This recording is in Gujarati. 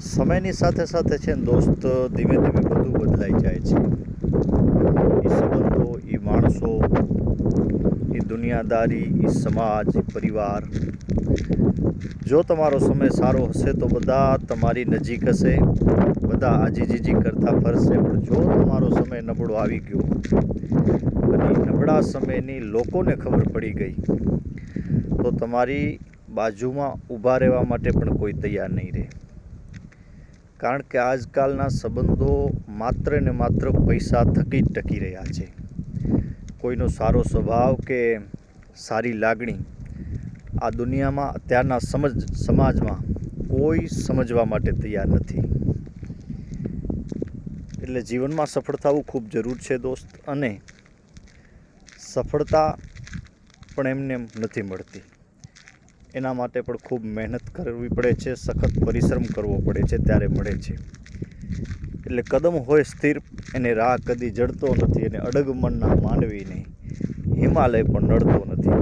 સમયની સાથે સાથે છે ને દોસ્ત, ધીમે ધીમે બધું બદલાઈ જાય છે. એ સંબંધો, એ માણસો, એ દુનિયાદારી, એ સમાજ, એ પરિવાર. જો તમારો સમય સારો હશે તો બધા તમારી નજીક હશે, બધા આજીજીજી કરતા ફરશે. પણ જો તમારો સમય નબળો આવી ગયો અને નબળા સમયની લોકોને ખબર પડી ગઈ તો તમારી બાજુમાં ઊભા રહેવા માટે પણ કોઈ તૈયાર નહીં રહે. કારણ કે આજકાલના સંબંધો માત્ર ને માત્ર પૈસા થકી જ ટકી રહ્યા છે. કોઈનો સારો સ્વભાવ કે સારી લાગણી આ દુનિયામાં અત્યારના સમાજમાં કોઈ સમજવા માટે તૈયાર નથી. એટલે જીવનમાં સફળ થવું ખૂબ જરૂર છે દોસ્ત. અને સફળતા પણ એમને નથી મળતી. એના માટે પણ ખૂબ મહેનત કરવી પડે છે, સખત પરિશ્રમ કરવો પડે છે, ત્યારે મળે છે. એટલે કદમ હોય સ્થિર, એને રાહ કદી જડતો નથી, અને અડગ મનના માનવીને હિમાલય પણ નડતો નથી.